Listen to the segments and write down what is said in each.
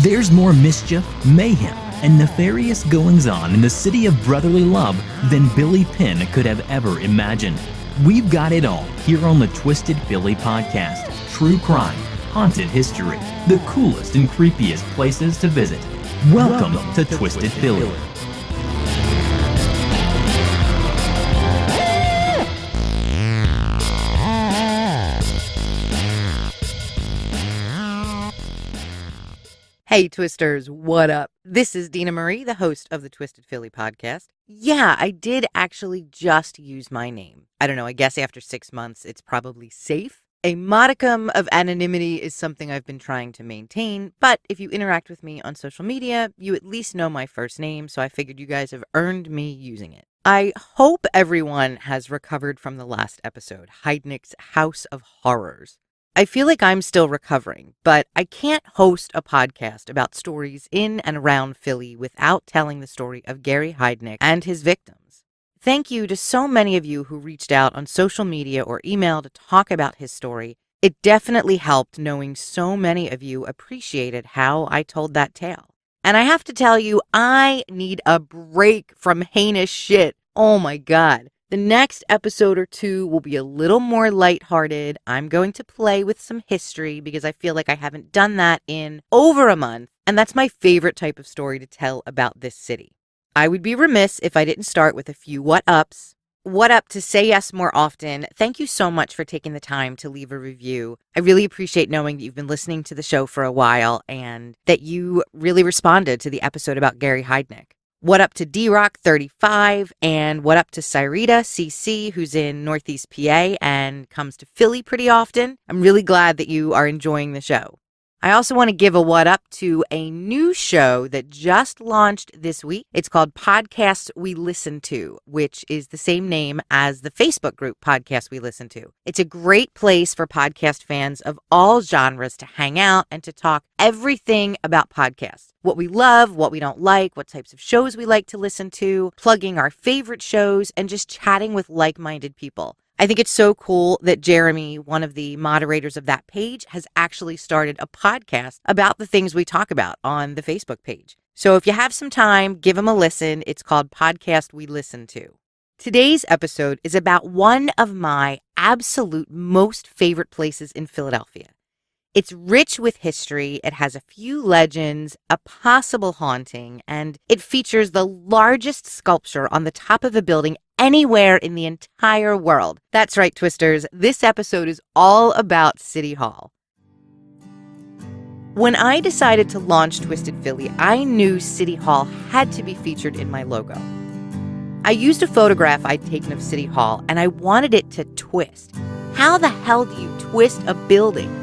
There's more mischief, mayhem, and nefarious goings-on in the city of brotherly love than Billy Penn could have ever imagined. We've got it all here on the Twisted Philly podcast. True crime, haunted history, the coolest and creepiest places to visit. Welcome to Twisted Philly. Hey Twisters, what up? This is Dina Marie, the host of the Twisted Philly podcast. Yeah, I did actually just use my name. I don't know, I guess after 6 months it's probably safe. A modicum of anonymity is something I've been trying to maintain, but if you interact with me on social media, you at least know my first name, so I figured you guys have earned me using it. I hope everyone has recovered from the last episode, Heidnick's House of Horrors. I feel like I'm still recovering, but I can't host a podcast about stories in and around Philly without telling the story of Gary Heidnick and his victims. Thank you to so many of you who reached out on social media or email to talk about his story. It definitely helped knowing so many of you appreciated how I told that tale. And I have to tell you, I need a break from heinous shit. Oh my God. The next episode or two will be a little more lighthearted. I'm going to play with some history because I feel like I haven't done that in over a month, and that's my favorite type of story to tell about this city. I would be remiss if I didn't start with a few what-ups. What up to Say Yes More Often. Thank you so much for taking the time to leave a review. I really appreciate knowing that you've been listening to the show for a while and that you really responded to the episode about Gary Heidnick. What up to D-Rock35, and what up to Cyrita CC, who's in Northeast PA and comes to Philly pretty often. I'm really glad that you are enjoying the show. I also want to give a what up to a new show that just launched this week. It's called Podcasts We Listen To, which is the same name as the Facebook group Podcasts We Listen To. It's a great place for podcast fans of all genres to hang out and to talk everything about podcasts. What we love, what we don't like, what types of shows we like to listen to, plugging our favorite shows, and just chatting with like-minded people. I think it's so cool that Jeremy, one of the moderators of that page, has actually started a podcast about the things we talk about on the Facebook page. So if you have some time, give him a listen. It's called Podcast We Listen To. Today's episode is about one of my absolute most favorite places in Philadelphia. It's rich with history, it has a few legends, a possible haunting, and it features the largest sculpture on the top of a building anywhere in the entire world. That's right, Twisters. This episode is all about City Hall. When I decided to launch Twisted Philly, I knew City Hall had to be featured in my logo. I used a photograph I'd taken of City Hall, and I wanted it to twist. How the hell do you twist a building?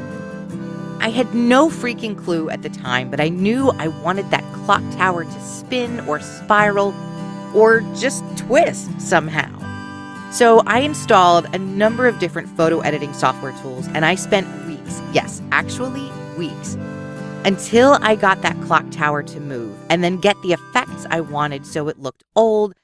I had no freaking clue at the time, but I knew I wanted that clock tower to spin or spiral or just twist somehow. So I installed a number of different photo editing software tools, and I spent weeks, yes, actually weeks, until I got that clock tower to move and then get the effects I wanted so it looked old.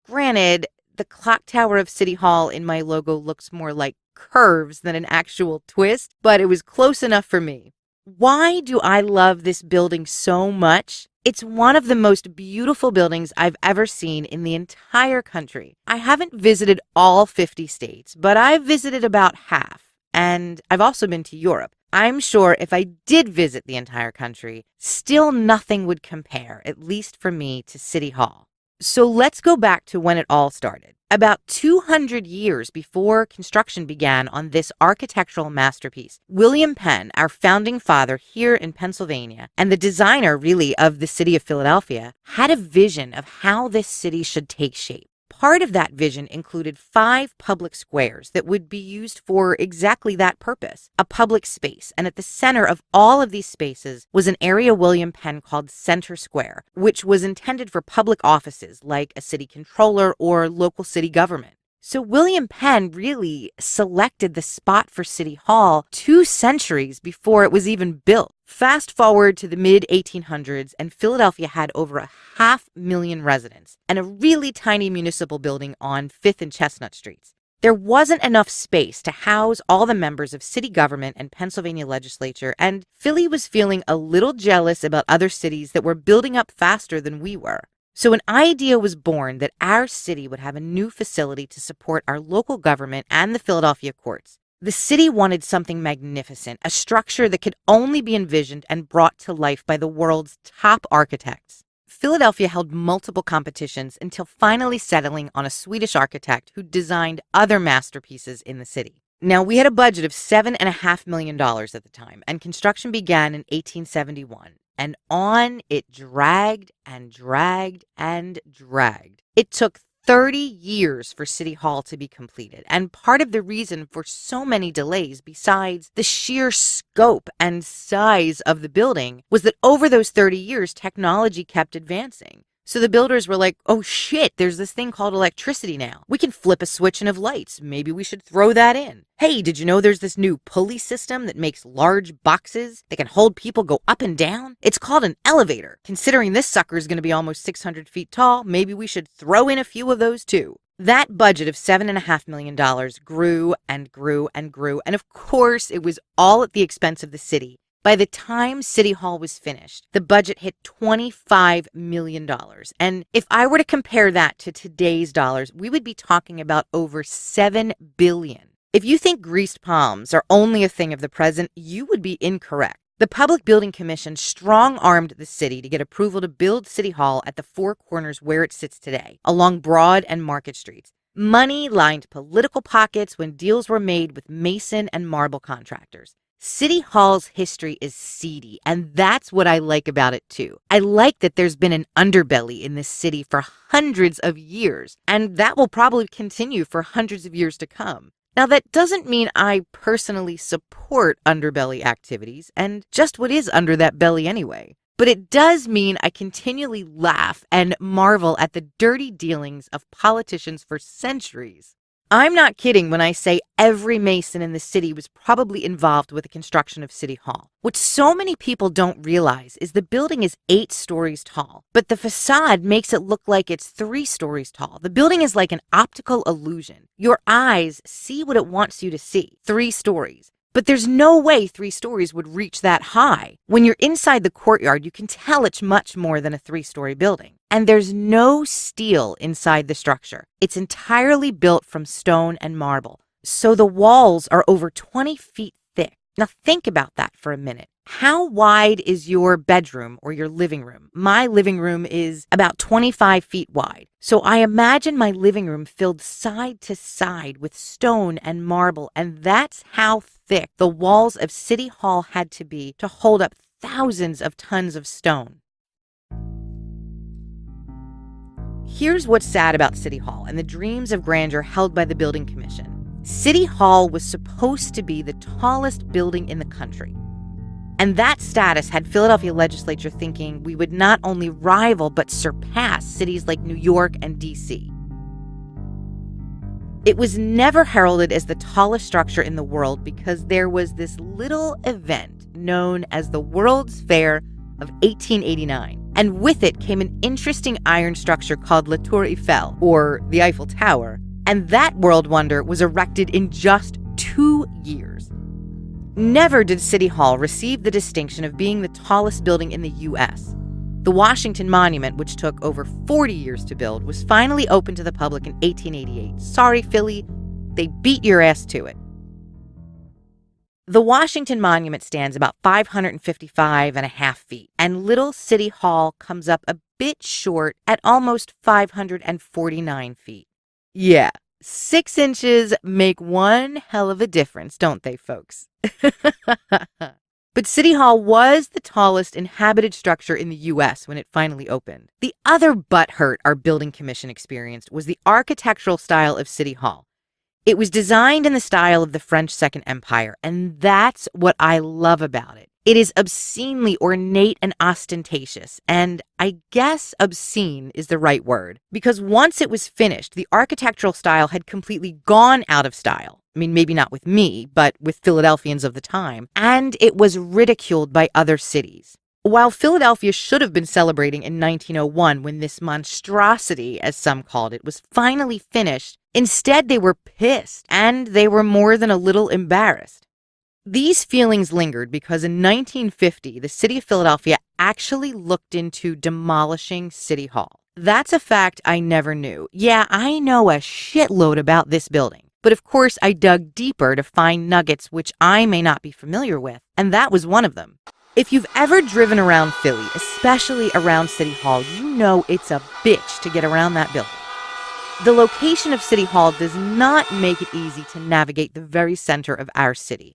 Granted, the clock tower of City Hall in my logo looks more like curves than an actual twist, but it was close enough for me. Why do I love this building so much? It's one of the most beautiful buildings I've ever seen in the entire country. I haven't visited all 50 states, but I've visited about half, and I've also been to Europe. I'm sure if I did visit the entire country, still nothing would compare, at least for me, to City Hall. So let's go back to when it all started. About 200 years before construction began on this architectural masterpiece, William Penn, our founding father here in Pennsylvania, and the designer, really, of the city of Philadelphia, had a vision of how this city should take shape. Part of that vision included 5 public squares that would be used for exactly that purpose, a public space. And at the center of all of these spaces was an area William Penn called Center Square, which was intended for public offices like a city controller or local city government. So William Penn really selected the spot for City Hall 2 centuries before it was even built. Fast forward to the mid-1800s, and Philadelphia had over 500,000 residents and a really tiny municipal building on 5th and Chestnut Streets. There wasn't enough space to house all the members of city government and Pennsylvania legislature, and Philly was feeling a little jealous about other cities that were building up faster than we were. So an idea was born that our city would have a new facility to support our local government and the Philadelphia courts. The city wanted something magnificent, a structure that could only be envisioned and brought to life by the world's top architects. Philadelphia held multiple competitions until finally settling on a Swedish architect who designed other masterpieces in the city. Now, we had a budget of $7.5 million at the time, and construction began in 1871. And on it dragged and dragged and dragged. It took 30 years for City Hall to be completed, and part of the reason for so many delays, besides the sheer scope and size of the building, was that over those 30 years, technology kept advancing. So the builders were like, oh shit, there's this thing called electricity now. We can flip a switch and have lights. Maybe we should throw that in. Hey, did you know there's this new pulley system that makes large boxes that can hold people go up and down? It's called an elevator. Considering this sucker is going to be almost 600 feet tall, maybe we should throw in a few of those too. That budget of $7.5 million grew and grew and grew. And of course, it was all at the expense of the city. By the time City Hall was finished, the budget hit $25 million. And if I were to compare that to today's dollars, we would be talking about over $7 billion. If you think greased palms are only a thing of the present, you would be incorrect. The Public Building Commission strong-armed the city to get approval to build City Hall at the four corners where it sits today, along Broad and Market Streets. Money lined political pockets when deals were made with mason and marble contractors. City Hall's history is seedy, and that's what I like about it too. I like that there's been an underbelly in this city for hundreds of years, and that will probably continue for hundreds of years to come. Now, that doesn't mean I personally support underbelly activities, and just what is under that belly anyway. But it does mean I continually laugh and marvel at the dirty dealings of politicians for centuries. I'm not kidding when I say every mason in the city was probably involved with the construction of City Hall. What so many people don't realize is the building is 8 stories tall, but the facade makes it look like it's 3 stories tall. The building is like an optical illusion. Your eyes see what it wants you to see, 3 stories. But there's no way 3 stories would reach that high. When you're inside the courtyard, you can tell it's much more than a 3-story building. And there's no steel inside the structure. It's entirely built from stone and marble. So the walls are over 20 feet thick. Now think about that for a minute. How wide is your bedroom or your living room? My living room is about 25 feet wide. So I imagine my living room filled side to side with stone and marble, and that's how thick the walls of City Hall had to be to hold up thousands of tons of stone. Here's what's sad about City Hall and the dreams of grandeur held by the Building Commission. City Hall was supposed to be the tallest building in the country. And that status had Philadelphia legislature thinking we would not only rival but surpass cities like New York and D.C. It was never heralded as the tallest structure in the world because there was this little event known as the World's Fair of 1889. And with it came an interesting iron structure called La Tour Eiffel, or the Eiffel Tower. And that world wonder was erected in just 2 years. Never did City Hall receive the distinction of being the tallest building in the U.S. The Washington Monument, which took over 40 years to build, was finally opened to the public in 1888. Sorry, Philly, they beat your ass to it. The Washington Monument stands about 555.5 feet, and Little City Hall comes up a bit short at almost 549 feet. Yeah, 6 inches make one hell of a difference, don't they, folks? But City Hall was the tallest inhabited structure in the U.S. when it finally opened. The other butthurt our building commission experienced was the architectural style of City Hall. It was designed in the style of the French Second Empire, and that's what I love about it. It is obscenely ornate and ostentatious, and I guess obscene is the right word, because once it was finished, the architectural style had completely gone out of style. I mean, maybe not with me, but with Philadelphians of the time, and it was ridiculed by other cities. While Philadelphia should have been celebrating in 1901 when this monstrosity, as some called it, was finally finished, instead they were pissed, and they were more than a little embarrassed. These feelings lingered because in 1950, the city of Philadelphia actually looked into demolishing City Hall. That's a fact I never knew. Yeah, I know a shitload about this building, but of course I dug deeper to find nuggets which I may not be familiar with, and that was one of them. If you've ever driven around Philly, especially around City Hall, you know it's a bitch to get around that building. The location of City Hall does not make it easy to navigate the very center of our city.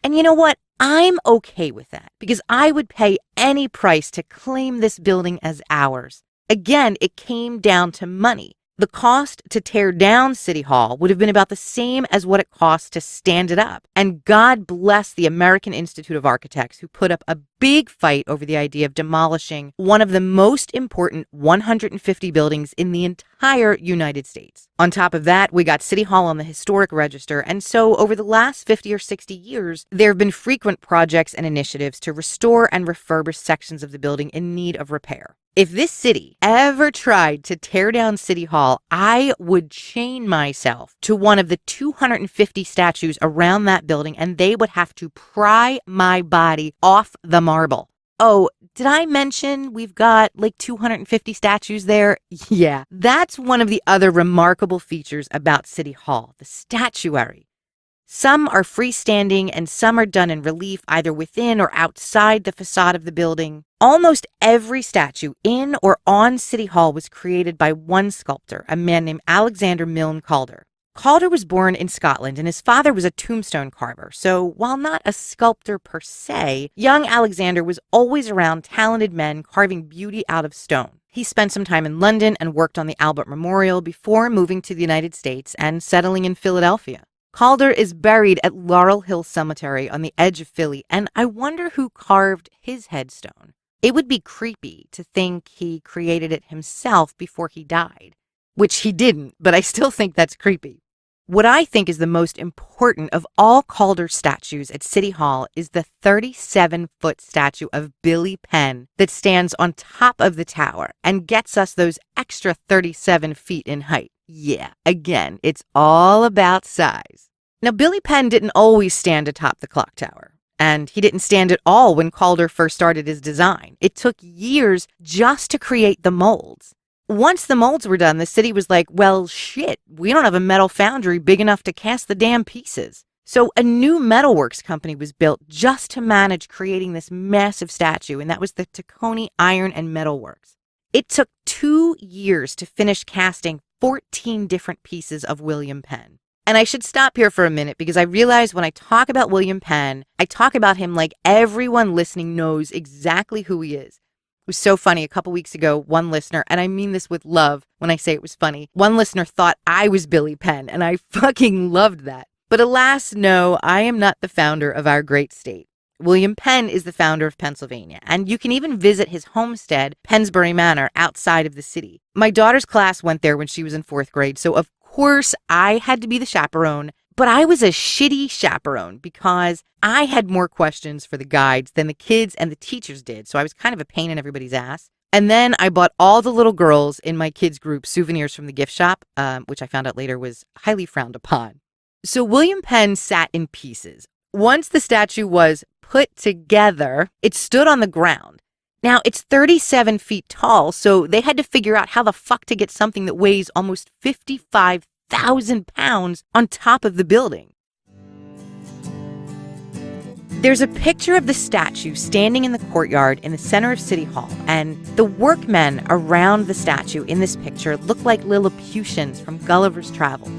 And you know what? I'm okay with that because I would pay any price to claim this building as ours. Again, it came down to money. The cost to tear down City Hall would have been about the same as what it costs to stand it up. And God bless the American Institute of Architects who put up a big fight over the idea of demolishing one of the most important 150 buildings in the entire United States. On top of that, we got City Hall on the historic register. And so over the last 50 or 60 years, there have been frequent projects and initiatives to restore and refurbish sections of the building in need of repair. If this city ever tried to tear down City Hall, I would chain myself to one of the 250 statues around that building, and they would have to pry my body off the marble. Oh, did I mention we've got like 250 statues there? Yeah, that's one of the other remarkable features about City Hall, the statuary. Some are freestanding and some are done in relief either within or outside the facade of the building. Almost every statue in or on City Hall was created by one sculptor, a man named Alexander Milne Calder. Calder was born in Scotland and his father was a tombstone carver. So while not a sculptor per se, young Alexander was always around talented men carving beauty out of stone. He spent some time in London and worked on the Albert Memorial before moving to the United States and settling in Philadelphia. Calder is buried at Laurel Hill Cemetery on the edge of Philly, and I wonder who carved his headstone. It would be creepy to think he created it himself before he died, which he didn't, but I still think that's creepy. What I think is the most important of all Calder statues at City Hall is the 37-foot statue of Billy Penn that stands on top of the tower and gets us those extra 37 feet in height. Yeah, again, it's all about size. Now, Billy Penn didn't always stand atop the clock tower, and he didn't stand at all when Calder first started his design. It took years just to create the molds. Once the molds were done, the city was like, well, shit, we don't have a metal foundry big enough to cast the damn pieces. So a new metalworks company was built just to manage creating this massive statue, and that was the Tacony Iron and Metal Works. It took 2 years to finish casting 14 different pieces of William Penn. And I should stop here for a minute because I realize when I talk about William Penn, I talk about him like everyone listening knows exactly who he is. It was so funny. A couple weeks ago, one listener, and I mean this with love when I say it was funny, one listener thought I was Billy Penn, and I fucking loved that. But alas, no, I am not the founder of our great state. William Penn is the founder of Pennsylvania, and you can even visit his homestead, Pennsbury Manor, outside of the city. My daughter's class went there when she was in 4th grade, so of course I had to be the chaperone, but I was a shitty chaperone because I had more questions for the guides than the kids and the teachers did, so I was kind of a pain in everybody's ass. And then I bought all the little girls in my kids' group souvenirs from the gift shop, which I found out later was highly frowned upon. So William Penn sat in pieces. Once the statue was put together, it stood on the ground. Now, it's 37 feet tall, so they had to figure out how the fuck to get something that weighs almost 55,000 pounds on top of the building. There's a picture of the statue standing in the courtyard in the center of City Hall, and the workmen around the statue in this picture look like Lilliputians from Gulliver's Travels.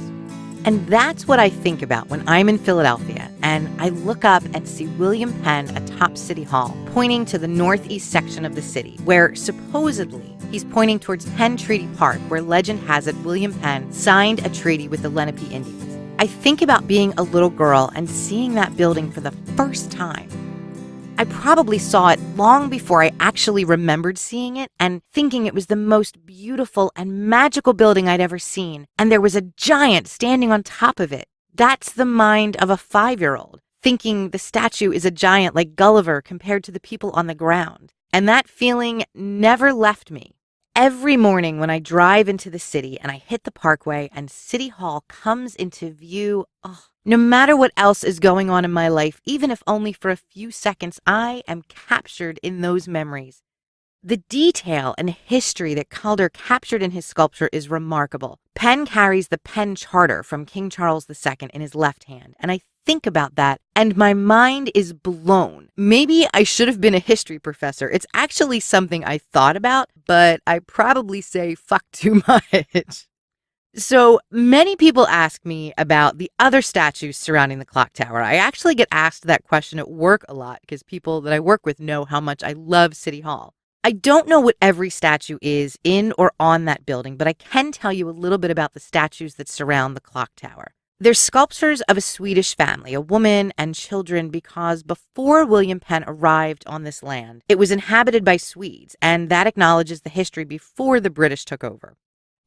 And that's what I think about when I'm in Philadelphia and I look up and see William Penn atop City Hall, pointing to the northeast section of the city, where supposedly he's pointing towards Penn Treaty Park, where legend has it William Penn signed a treaty with the Lenape Indians. I think about being a little girl and seeing that building for the first time. I probably saw it long before I actually remembered seeing it and thinking it was the most beautiful and magical building I'd ever seen, and there was a giant standing on top of it. That's the mind of a 5-year-old, thinking the statue is a giant like Gulliver compared to the people on the ground. And that feeling never left me. Every morning when I drive into the city and I hit the parkway and City Hall comes into view, no matter what else is going on in my life, even if only for a few seconds, I am captured in those memories. The detail and history that Calder captured in his sculpture is remarkable. Penn carries the Penn Charter from King Charles II in his left hand, and I think about that and my mind is blown. Maybe I should have been a history professor. It's actually something I thought about, but I probably say fuck too much. So many people ask me about the other statues surrounding the clock tower. I actually get asked that question at work a lot because people that I work with know how much I love City Hall. I don't know what every statue is in or on that building, but I can tell you a little bit about the statues that surround the clock tower. They're sculptures of a Swedish family, a woman and children, because before William Penn arrived on this land, it was inhabited by Swedes, and that acknowledges the history before the British took over.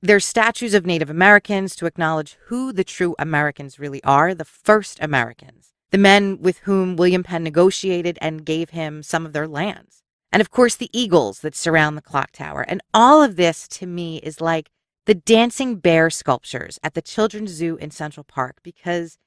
They're statues of Native Americans to acknowledge who the true Americans really are, the first Americans, the men with whom William Penn negotiated and gave him some of their lands. And of course, the eagles that surround the clock tower. And all of this, to me, is like the dancing bear sculptures at the Children's Zoo in Central Park, because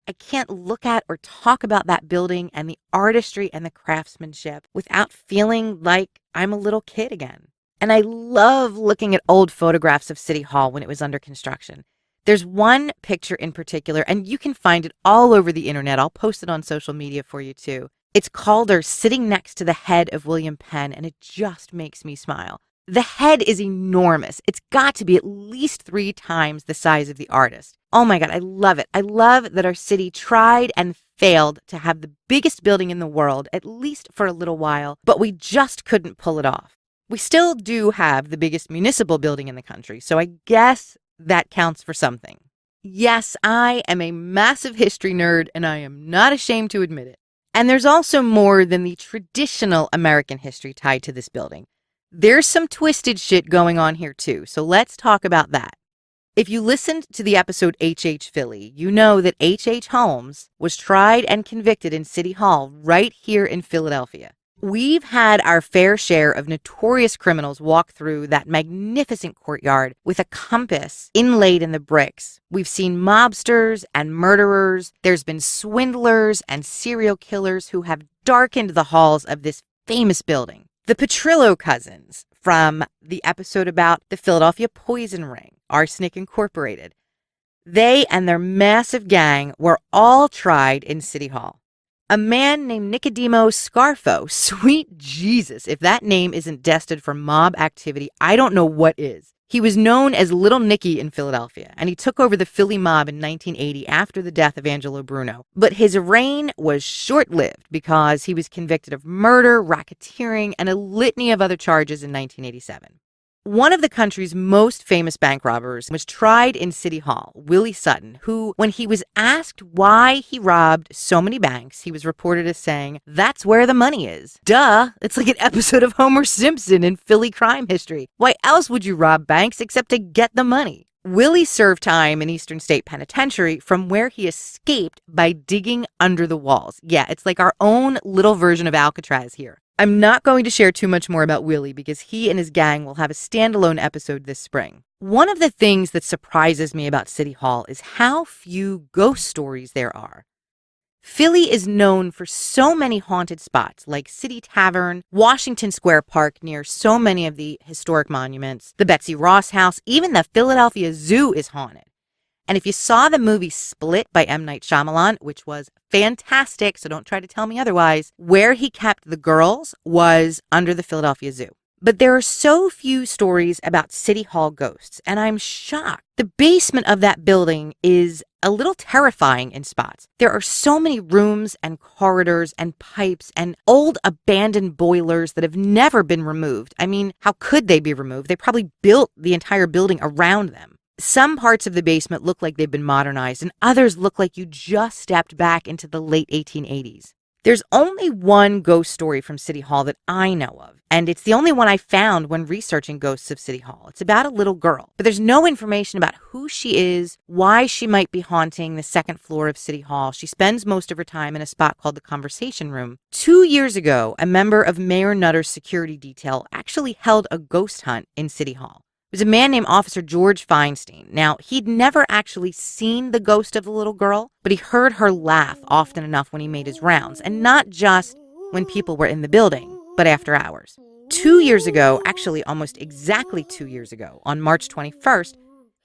I can't look at or talk about that building and the artistry and the craftsmanship without feeling like I'm a little kid again. And I love looking at old photographs of City Hall when it was under construction. There's one picture in particular, and you can find it all over the internet. I'll post it on social media for you too. It's Calder sitting next to the head of William Penn, and it just makes me smile. The head is enormous. It's got to be at least 3 times the size of the artist. Oh my God, I love it. I love that our city tried and failed to have the biggest building in the world, at least for a little while, but we just couldn't pull it off. We still do have the biggest municipal building in the country, so I guess that counts for something. Yes, I am a massive history nerd, and I am not ashamed to admit it. And there's also more than the traditional American history tied to this building. There's some twisted shit going on here too, so let's talk about that. If you listened to the episode H.H. Philly, you know that H.H. Holmes was tried and convicted in City Hall right here in Philadelphia. We've had our fair share of notorious criminals walk through that magnificent courtyard with a compass inlaid in the bricks. We've seen mobsters and murderers. There's been swindlers and serial killers who have darkened the halls of this famous building. The Petrillo cousins from the episode about the Philadelphia Poison Ring, Arsenic Incorporated. They and their massive gang were all tried in City Hall. A man named Nicodemo Scarfo, sweet Jesus, if that name isn't destined for mob activity, I don't know what is. He was known as Little Nicky in Philadelphia, and he took over the Philly mob in 1980 after the death of Angelo Bruno. But his reign was short-lived because he was convicted of murder, racketeering, and a litany of other charges in 1987. One of the country's most famous bank robbers was tried in City Hall, Willie Sutton, who, when he was asked why he robbed so many banks, he was reported as saying, "That's where the money is." Duh! It's like an episode of Homer Simpson in Philly crime history. Why else would you rob banks except to get the money? Willie served time in Eastern State Penitentiary, from where he escaped by digging under the walls. Yeah, it's like our own little version of Alcatraz here. I'm not going to share too much more about Willie because he and his gang will have a standalone episode this spring. One of the things that surprises me about City Hall is how few ghost stories there are. Philly is known for so many haunted spots like City Tavern, Washington Square Park near so many of the historic monuments, the Betsy Ross House, even the Philadelphia Zoo is haunted. And if you saw the movie Split by M. Night Shyamalan, which was fantastic, so don't try to tell me otherwise, where he kept the girls was under the Philadelphia Zoo. But there are so few stories about City Hall ghosts, and I'm shocked. The basement of that building is a little terrifying in spots. There are so many rooms and corridors and pipes and old abandoned boilers that have never been removed. I mean, how could they be removed? They probably built the entire building around them. Some parts of the basement look like they've been modernized, and others look like you just stepped back into the late 1880s. There's only one ghost story from City Hall that I know of, and it's the only one I found when researching ghosts of City Hall. It's about a little girl, but there's no information about who she is, why she might be haunting the second floor of City Hall. She spends most of her time in a spot called the Conversation Room. 2 years ago, a member of Mayor Nutter's security detail actually held a ghost hunt in City Hall. It was a man named Officer George Feinstein. Now, he'd never actually seen the ghost of the little girl, but he heard her laugh often enough when he made his rounds, and not just when people were in the building, but after hours. 2 years ago, actually almost exactly 2 years ago, on March 21st,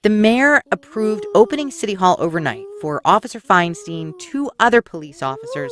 the mayor approved opening City Hall overnight for Officer Feinstein, 2 other police officers,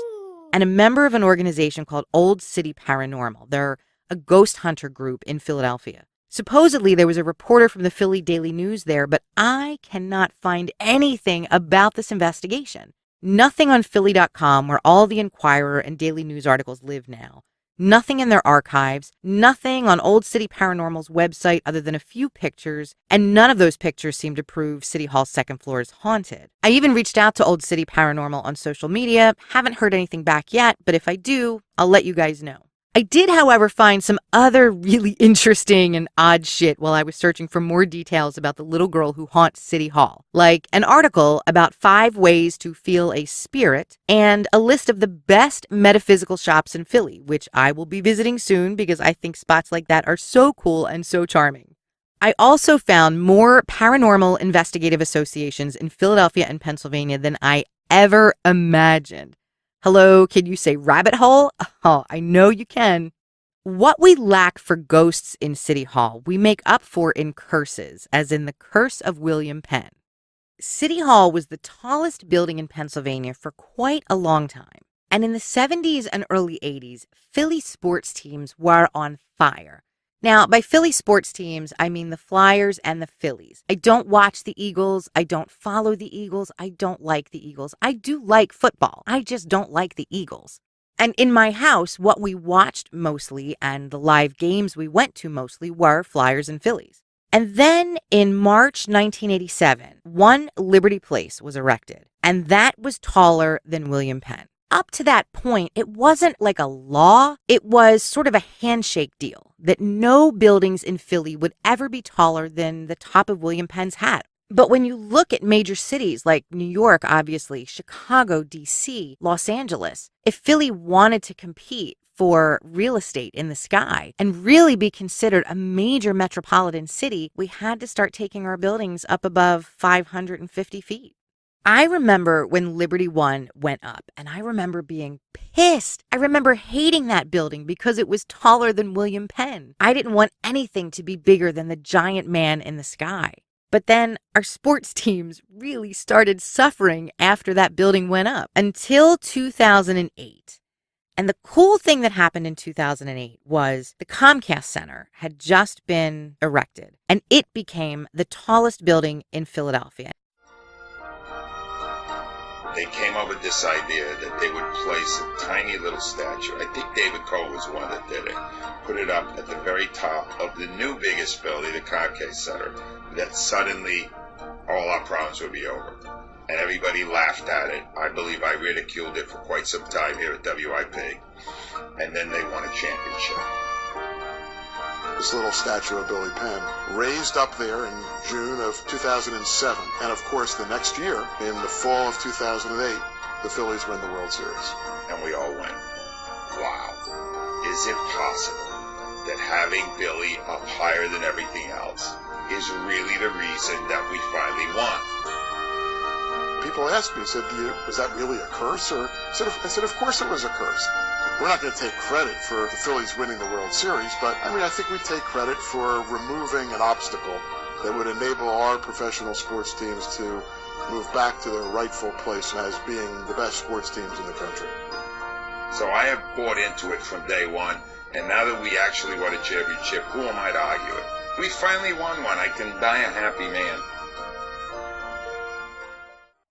and a member of an organization called Old City Paranormal. They're a ghost hunter group in Philadelphia. Supposedly, there was a reporter from the Philly Daily News there, but I cannot find anything about this investigation. Nothing on Philly.com, where all the Inquirer and Daily News articles live now. Nothing in their archives. Nothing on Old City Paranormal's website other than a few pictures, and none of those pictures seem to prove City Hall's second floor is haunted. I even reached out to Old City Paranormal on social media. Haven't heard anything back yet, but if I do, I'll let you guys know. I did, however, find some other really interesting and odd shit while I was searching for more details about the little girl who haunts City Hall, like an article about 5 ways to feel a spirit and a list of the best metaphysical shops in Philly, which I will be visiting soon because I think spots like that are so cool and so charming. I also found more paranormal investigative associations in Philadelphia and Pennsylvania than I ever imagined. Hello, can you say rabbit hole? Oh, I know you can. What we lack for ghosts in City Hall, we make up for in curses, as in the curse of William Penn. City Hall was the tallest building in Pennsylvania for quite a long time. And in the 70s and early 80s, Philly sports teams were on fire. Now, by Philly sports teams, I mean the Flyers and the Phillies. I don't watch the Eagles. I don't follow the Eagles. I don't like the Eagles. I do like football. I just don't like the Eagles. And in my house, what we watched mostly and the live games we went to mostly were Flyers and Phillies. And then in March 1987, one Liberty Place was erected, and that was taller than William Penn. Up to that point, it wasn't like a law. It was sort of a handshake deal that no buildings in Philly would ever be taller than the top of William Penn's hat. But when you look at major cities like New York, obviously, Chicago, D.C., Los Angeles, if Philly wanted to compete for real estate in the sky and really be considered a major metropolitan city, we had to start taking our buildings up above 550 feet. I remember when Liberty One went up, and I remember being pissed. I remember hating that building because it was taller than William Penn. I didn't want anything to be bigger than the giant man in the sky. But then our sports teams really started suffering after that building went up until 2008. And the cool thing that happened in 2008 was the Comcast Center had just been erected, and it became the tallest building in Philadelphia. They came up with this idea that they would place a tiny little statue. I think David Cole was one that did it. Put it up at the very top of the new biggest building, the Comcast Center, that suddenly all our problems would be over. And everybody laughed at it. I believe I ridiculed it for quite some time here at WIP. And then they won a championship. This little statue of Billy Penn raised up there in June of 2007. And of course, the next year, in the fall of 2008, the Phillies win the World Series. And we all went, wow, is it possible that having Billy up higher than everything else is really the reason that we finally won? People asked me, said, was that really a curse? I said, of course it was a curse. We're not going to take credit for the Phillies winning the World Series, but I think we take credit for removing an obstacle that would enable our professional sports teams to move back to their rightful place as being the best sports teams in the country. So I have bought into it from day one, and now that we actually won a championship, who am I to argue it? We finally won one. I can die a happy man.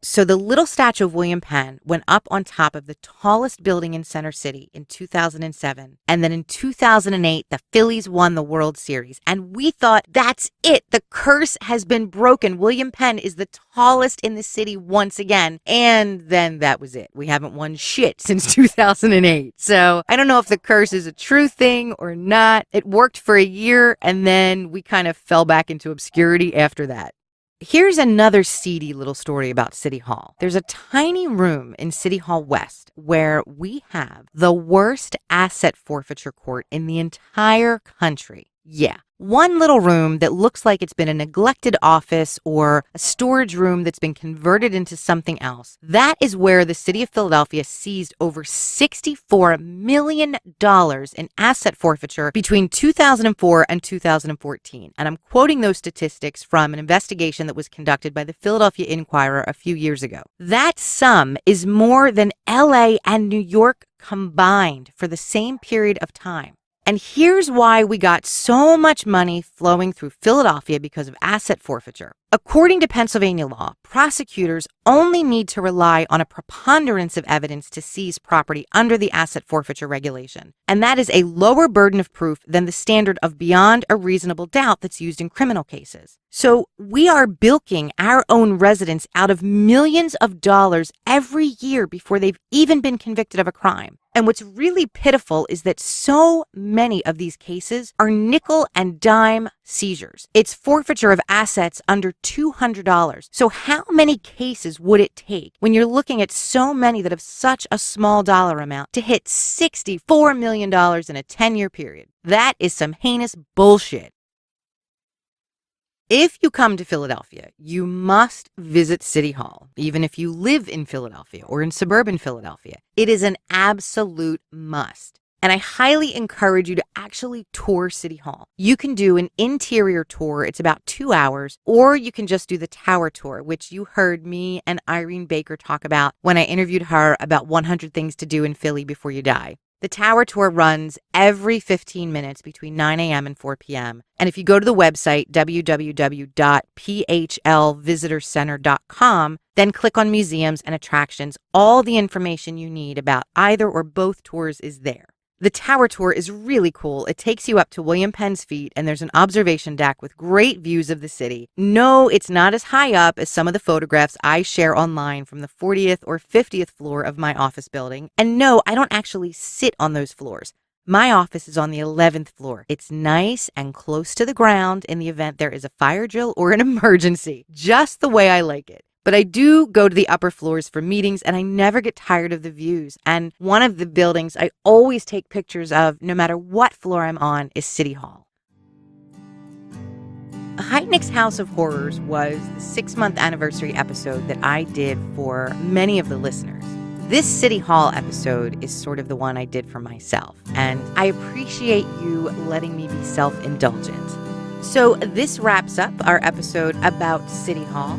So the little statue of William Penn went up on top of the tallest building in Center City in 2007. And then in 2008, the Phillies won the World Series. And we thought, that's it. The curse has been broken. William Penn is the tallest in the city once again. And then that was it. We haven't won shit since 2008. So I don't know if the curse is a true thing or not. It worked for a year, and then we kind of fell back into obscurity after that. Here's another seedy little story about City Hall. There's a tiny room in City Hall West where we have the worst asset forfeiture court in the entire country. Yeah. One little room that looks like it's been a neglected office or a storage room that's been converted into something else. That is where the city of Philadelphia seized over $64 million in asset forfeiture between 2004 and 2014. And I'm quoting those statistics from an investigation that was conducted by the Philadelphia Inquirer a few years ago. That sum is more than LA and New York combined for the same period of time. And here's why we got so much money flowing through Philadelphia because of asset forfeiture. According to Pennsylvania law, prosecutors only need to rely on a preponderance of evidence to seize property under the asset forfeiture regulation. And that is a lower burden of proof than the standard of beyond a reasonable doubt that's used in criminal cases. So we are bilking our own residents out of millions of dollars every year before they've even been convicted of a crime. And what's really pitiful is that so many of these cases are nickel and dime seizures. It's forfeiture of assets under $200. So how many cases would it take when you're looking at so many that have such a small dollar amount to hit $64 million in a 10-year period? That is some heinous bullshit. If you come to Philadelphia, you must visit City Hall, even if you live in Philadelphia or in suburban Philadelphia. It is an absolute must. And I highly encourage you to actually tour City Hall. You can do an interior tour. It's about 2 hours, or you can just do the tower tour, which you heard me and Irene Baker talk about when I interviewed her about 100 things to do in Philly before you die. The tower tour runs every 15 minutes between 9 a.m. and 4 p.m. And if you go to the website, www.phlvisitorcenter.com, then click on museums and attractions, all the information you need about either or both tours is there. The tower tour is really cool. It takes you up to William Penn's feet, and there's an observation deck with great views of the city. No, it's not as high up as some of the photographs I share online from the 40th or 50th floor of my office building. And no, I don't actually sit on those floors. My office is on the 11th floor. It's nice and close to the ground in the event there is a fire drill or an emergency, just the way I like it. But I do go to the upper floors for meetings, and I never get tired of the views. And one of the buildings I always take pictures of, no matter what floor I'm on, is City Hall. Heitnick's House of Horrors was the 6-month anniversary episode that I did for many of the listeners. This City Hall episode is sort of the one I did for myself, and I appreciate you letting me be self-indulgent. So this wraps up our episode about City Hall.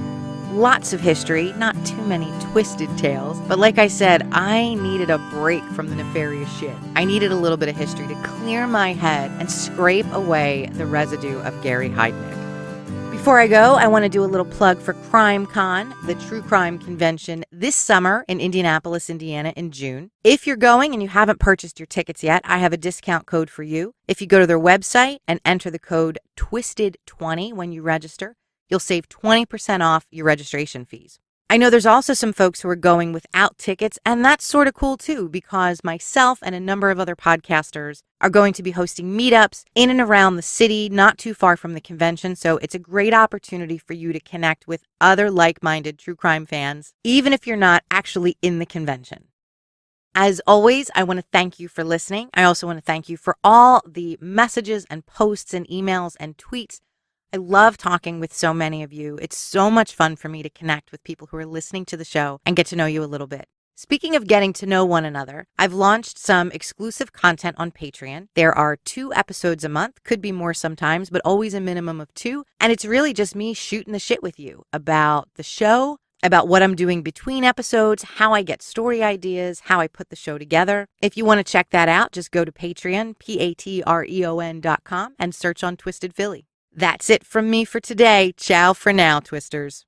Lots of history, not too many twisted tales. But like I said, I needed a break from the nefarious shit. I needed a little bit of history to clear my head and scrape away the residue of Gary Heitnick. Before I go, I want to do a little plug for Crime Con, the true crime convention this summer in Indianapolis, Indiana in June. If you're going and you haven't purchased your tickets yet, I have a discount code for you. If you go to their website and enter the code TWISTED20 when you register, you'll save 20% off your registration fees. I know there's also some folks who are going without tickets, and that's sort of cool too, because myself and a number of other podcasters are going to be hosting meetups in and around the city, not too far from the convention. So it's a great opportunity for you to connect with other like-minded true crime fans, even if you're not actually in the convention. As always, I want to thank you for listening. I also want to thank you for all the messages and posts and emails and tweets. I love talking with so many of you. It's so much fun for me to connect with people who are listening to the show and get to know you a little bit. Speaking of getting to know one another, I've launched some exclusive content on Patreon. There are 2 episodes a month, could be more sometimes, but always a minimum of 2. And it's really just me shooting the shit with you about the show, about what I'm doing between episodes, how I get story ideas, how I put the show together. If you want to check that out, just go to Patreon, patreon.com, and search on Twisted Philly. That's it from me for today. Ciao for now, Twisters.